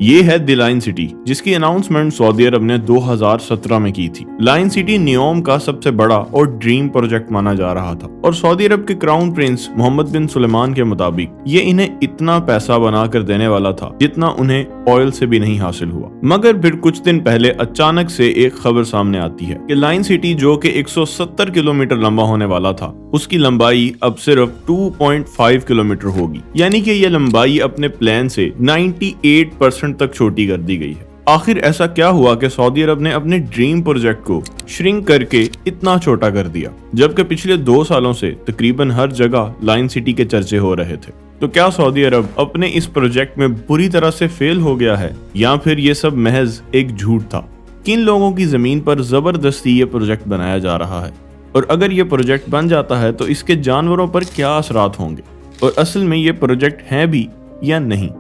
ये है the line city, जिसकी अनाउंसमेंट सऊदी अरब ने 2017 में की थी। लाइन सिटी नियोम का सबसे बड़ा और ड्रीम प्रोजेक्ट माना जा रहा था और सऊदी अरब के क्राउन प्रिंस मोहम्मद बिन सुलेमान के मुताबिक ये इन्हें इतना पैसा बना कर देने वाला था जितना उन्हें ऑयल से भी नहीं हासिल हुआ। मगर फिर कुछ दिन पहले अचानक से एक खबर सामने आती है कि लाइन सिटी, जो कि 170 किलोमीटर लंबा होने वाला था, उसकी लंबाई अब सिर्फ 2.5 किलोमीटर होगी। यानी कि ये लंबाई अपने प्लान से 98% तक छोटी कर दी गई है। आखिर ऐसा क्या हुआ कि सऊदी अरब ने अपने ड्रीम प्रोजेक्ट को श्रिंक करके इतना छोटा कर दिया, जबकि पिछले 2 सालों से तकरीबन हर जगह लाइन सिटी के चर्चे हो रहे थे। तो क्या सऊदी अरब अपने इस प्रोजेक्ट में बुरी तरह से फेल हो गया है, या फिर ये सब महज एक झूठ था? किन लोगों की जमीन पर जबरदस्ती ये प्रोजेक्ट बनाया जा रहा है, और अगर ये प्रोजेक्ट बन जाता है तो इसके जानवरों पर क्या असरात होंगे, और असल में ये प्रोजेक्ट है भी या नहीं?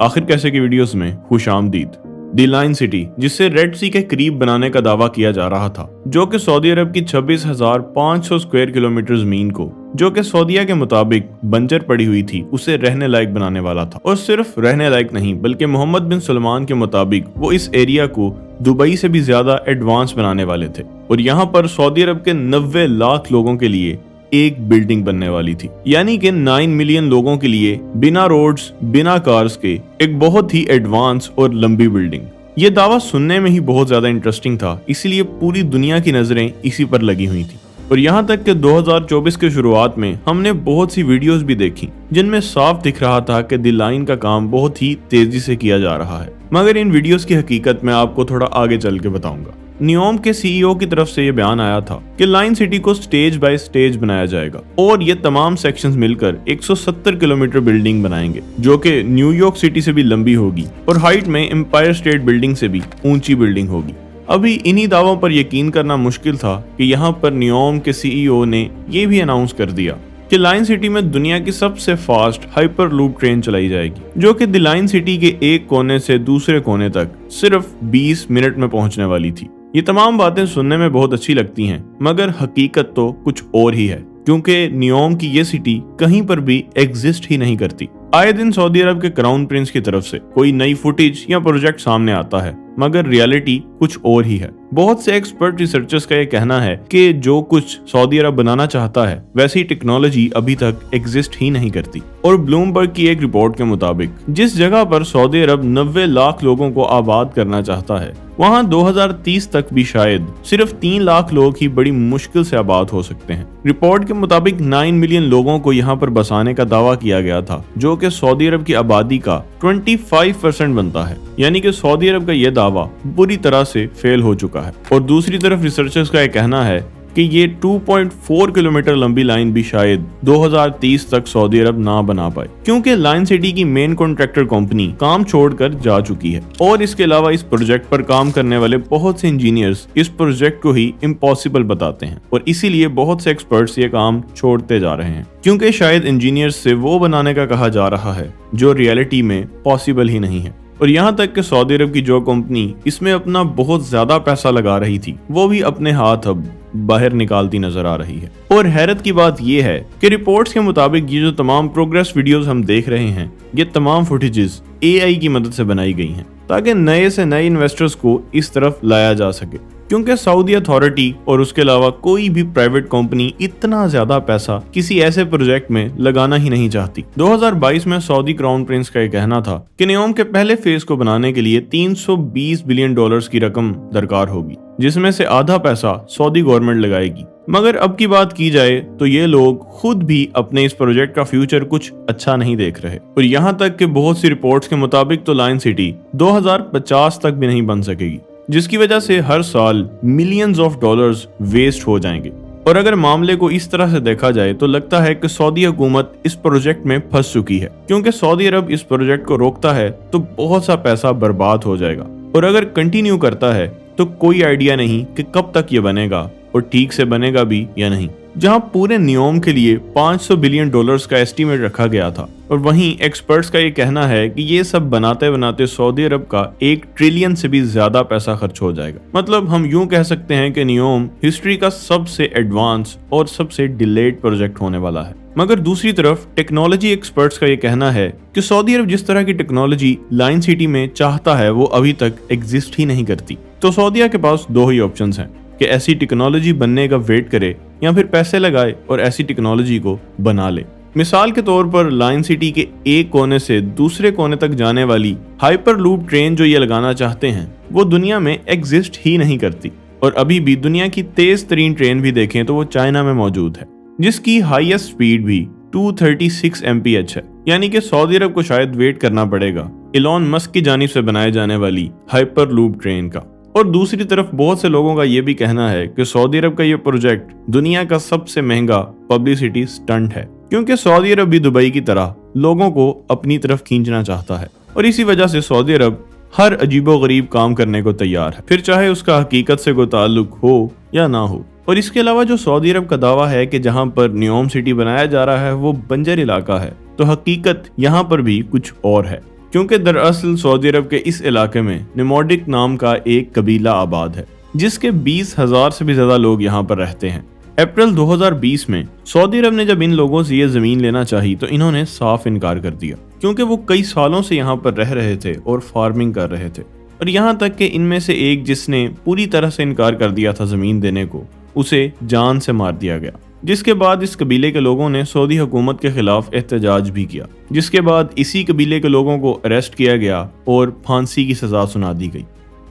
आखिर कैसे की वीडियोस में खुशामदीद। द लाइन सिटी, जिसे रेड सी के करीब बनाने का दावा किया जा रहा था, जो कि सऊदी अरब की 26,500 स्क्वायर किलोमीटर जमीन को, जो कि सऊदीया के मुताबिक बंजर पड़ी हुई थी, उसे रहने लायक बनाने वाला था। और सिर्फ रहने लायक नहीं, बल्कि मोहम्मद बिन सुलेमान के मुताबिक वो इस एरिया को दुबई से भी ज्यादा एडवांस बनाने वाले थे। और यहाँ पर सऊदी अरब के 90 लाख लोगों के लिए एक बिल्डिंग बनने वाली थी, यानी कि 9 मिलियन लोगों के लिए बिना रोड्स, बिना कार्स के एक बहुत ही एडवांस और लंबी बिल्डिंग। ये दावा सुनने में ही बहुत ज्यादा इंटरेस्टिंग था, इसीलिए पूरी दुनिया की नजरें इसी पर लगी हुई थी। और यहाँ तक कि 2024 के शुरुआत में हमने बहुत सी वीडियोस भी देखी जिनमें साफ दिख रहा था कि द लाइन का काम बहुत ही तेजी से किया जा रहा है। मगर इन वीडियोस की हकीकत मैं आपको थोड़ा आगे चल के बताऊंगा। नियोम के सीईओ की तरफ से ये बयान आया था कि लाइन सिटी को स्टेज बाय स्टेज बनाया जाएगा और ये तमाम सेक्शंस मिलकर 170 किलोमीटर बिल्डिंग बनाएंगे, जो कि न्यूयॉर्क सिटी से भी लंबी होगी और हाइट में एम्पायर स्टेट बिल्डिंग से भी ऊंची बिल्डिंग होगी। अभी इन्हीं दावों पर यकीन करना मुश्किल था कि यहाँ पर नियोम के सीईओ ने ये भी अनाउंस कर दिया कि लाइन सिटी में दुनिया की सबसे फास्ट हाइपर लूप ट्रेन चलाई जाएगी, जो कि द लाइन सिटी के एक कोने से दूसरे कोने तक सिर्फ 20 मिनट में पहुंचने वाली थी। ये तमाम बातें सुनने में बहुत अच्छी लगती हैं, मगर हकीकत तो कुछ और ही है, क्योंकि नियोम की ये सिटी कहीं पर भी एग्जिस्ट ही नहीं करती। आए दिन सऊदी अरब के क्राउन प्रिंस की तरफ से कोई नई फुटेज या प्रोजेक्ट सामने आता है, मगर रियलिटी कुछ और ही है। बहुत से एक्सपर्ट रिसर्चर्स का ये कहना है कि जो कुछ सऊदी अरब बनाना चाहता है वैसी टेक्नोलॉजी अभी तक एग्जिस्ट ही नहीं करती। और ब्लूमबर्ग की एक रिपोर्ट के मुताबिक जिस जगह पर सऊदी अरब 90 लाख लोगों को आबाद करना चाहता है, वहाँ 2030 तक भी शायद सिर्फ 3 लाख लोग ही बड़ी मुश्किल से आबाद हो सकते हैं। रिपोर्ट के मुताबिक 9 मिलियन लोगों को यहाँ पर बसाने का दावा किया गया था, जो कि सऊदी अरब की आबादी का 25% बनता है। यानी कि सऊदी अरब का यह दावा बुरी तरह से फेल हो चुका है। और दूसरी तरफ रिसर्चर्स का यह कहना है कि ये 2.4 किलोमीटर लंबी लाइन भी शायद 2030 तक सऊदी अरब ना बना पाए, क्योंकि लाइन सिटी की मेन कॉन्ट्रैक्टर कंपनी काम छोड़कर जा चुकी है। और इसके अलावा इस प्रोजेक्ट पर काम करने वाले बहुत से इंजीनियर्स इस प्रोजेक्ट को ही इम्पॉसिबल बताते हैं, और इसीलिए बहुत से एक्सपर्ट्स ये काम छोड़ते जा रहे हैं, क्योंकि शायद इंजीनियर्स से वो बनाने का कहा जा रहा है जो रियलिटी में पॉसिबल ही नहीं है। और यहाँ तक कि सऊदी अरब की जो कंपनी इसमें अपना बहुत ज्यादा पैसा लगा रही थी, वो भी अपने हाथ अब बाहर निकालती नजर आ रही है। और हैरत की बात यह है कि रिपोर्ट्स के मुताबिक ये जो तमाम प्रोग्रेस वीडियोस हम देख रहे हैं, ये तमाम फुटेजेस एआई की मदद से बनाई गई हैं, ताकि नए से नए इन्वेस्टर्स को इस तरफ लाया जा सके, क्योंकि सऊदी अथॉरिटी और उसके अलावा कोई भी प्राइवेट कंपनी इतना ज्यादा पैसा किसी ऐसे प्रोजेक्ट में लगाना ही नहीं चाहती। 2022 में सऊदी क्राउन प्रिंस का यह कहना था कि नियोम के पहले फेज को बनाने के लिए 320 बिलियन डॉलर्स की रकम दरकार होगी, जिसमें से आधा पैसा सऊदी गवर्नमेंट लगाएगी। मगर अब की बात की जाए तो ये लोग खुद भी अपने इस प्रोजेक्ट का फ्यूचर कुछ अच्छा नहीं देख रहे। और यहाँ तक कि बहुत सी रिपोर्ट्स के मुताबिक तो लाइन सिटी 2050 तक भी नहीं बन सकेगी, जिसकी वजह से हर साल मिलियंस ऑफ डॉलर्स वेस्ट हो जाएंगे। और अगर मामले को इस तरह से देखा जाए तो लगता है कि सऊदी हुकूमत इस प्रोजेक्ट में फंस चुकी है, क्योंकि सऊदी अरब इस प्रोजेक्ट को रोकता है तो बहुत सा पैसा बर्बाद हो जाएगा, और अगर कंटिन्यू करता है तो कोई आइडिया नहीं कि कब तक ये बनेगा और ठीक से बनेगा भी या नहीं। जहां पूरे नियोम के लिए 500 बिलियन डॉलर्स का एस्टीमेट रखा गया था, और वहीं एक्सपर्ट्स का ये कहना है कि ये सब बनाते बनाते सऊदी अरब का 1 ट्रिलियन से भी ज्यादा पैसा खर्च हो जाएगा। मतलब हम यूं कह सकते हैं कि नियोम हिस्ट्री का सबसे एडवांस और सबसे डिलेड प्रोजेक्ट होने वाला है। मगर दूसरी तरफ टेक्नोलॉजी एक्सपर्ट्स का ये कहना है कि सऊदी अरब जिस तरह की टेक्नोलॉजी लाइन सिटी में चाहता है वो अभी तक एग्जिस्ट ही नहीं करती। तो सऊदीया के पास दो ही ऑप्शंस हैं कि ऐसी टेक्नोलॉजी बनने का वेट करे या फिर पैसे लगाए और ऐसी टेक्नोलॉजी को बना ले। मिसाल के तौर पर लाइन सिटी के एक कोने से दूसरे कोने तक जाने वाली हाइपर लूप ट्रेन जो ये लगाना चाहते हैं वो दुनिया में एग्जिस्ट ही नहीं करती। और अभी भी दुनिया की तेज तरीन ट्रेन भी देखें तो वो चाइना में मौजूद है, जिसकी हाईएस्ट स्पीड भी 236 mph है। यानी कि सऊदी अरब को शायद वेट करना पड़ेगा इलॉन मस्क की जानिब से बनाए जाने वाली हाइपर लूप ट्रेन का। और दूसरी तरफ बहुत से लोगों का ये भी कहना है कि सऊदी अरब का ये प्रोजेक्ट दुनिया का सबसे महंगा पब्लिसिटी स्टंट है, क्योंकि सऊदी अरब भी दुबई की तरह लोगों को अपनी तरफ खींचना चाहता है और इसी वजह से सऊदी अरब हर अजीबोगरीब काम करने को तैयार है, फिर चाहे उसका हकीकत से कोई ताल्लुक हो या ना हो। और इसके अलावा जो सऊदी अरब का दावा है कि जहां पर नियोम सिटी बनाया जा रहा है वो बंजर इलाका है, तो हकीकत यहाँ पर भी कुछ और है, क्योंकि दरअसल सऊदी अरब के इस इलाके में निमोडिक नाम का एक कबीला आबाद है जिसके 20,000 से भी ज्यादा लोग यहाँ पर रहते हैं। अप्रैल 2020 में सऊदी अरब ने जब इन लोगों से ये जमीन लेना चाही तो इन्होंने साफ इनकार कर दिया, क्योंकि वो कई सालों से यहाँ पर रह रहे थे और फार्मिंग कर रहे थे। और यहाँ तक कि इनमें से एक जिसने पूरी तरह से इनकार कर दिया था जमीन देने को, उसे जान से मार दिया गया, जिसके बाद इस कबीले के लोगों ने सऊदी हुकूमत के खिलाफ एहतजाज भी किया, जिसके बाद इसी कबीले के लोगों को अरेस्ट किया गया और फांसी की सजा सुना दी गई।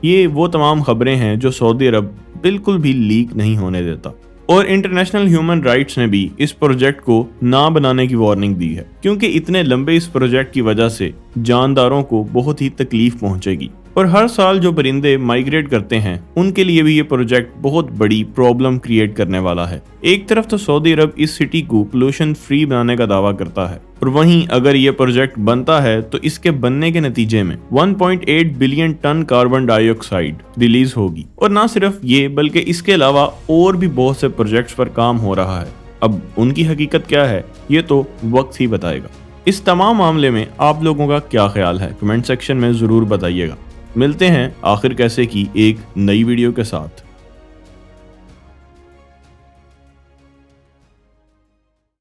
ये वो तमाम खबरें हैं जो सऊदी अरब बिल्कुल भी लीक नहीं होने देता। और इंटरनेशनल ह्यूमन राइट्स ने भी इस प्रोजेक्ट को ना बनाने की वार्निंग दी है, क्योंकि इतने लंबे इस प्रोजेक्ट की वजह से जानदारों को बहुत ही तकलीफ पहुंचेगी। और हर साल जो परिंदे माइग्रेट करते हैं उनके लिए भी ये प्रोजेक्ट बहुत बड़ी प्रॉब्लम क्रिएट करने वाला है। एक तरफ तो सऊदी अरब इस सिटी को पोल्यूशन फ्री बनाने का दावा करता है, और वहीं अगर ये प्रोजेक्ट बनता है तो इसके बनने के नतीजे में 1.8 billion ton carbon dioxide release होगी। और ना सिर्फ ये बल्कि इसके अलावा और भी बहुत से प्रोजेक्ट्स पर काम हो रहा है। अब उनकी हकीकत क्या है ये तो वक्त ही बताएगा। इस तमाम मामले में आप लोगों का क्या ख्याल है, कमेंट सेक्शन में जरूर बताइएगा। मिलते हैं आखिर कैसे की एक नई वीडियो के साथ।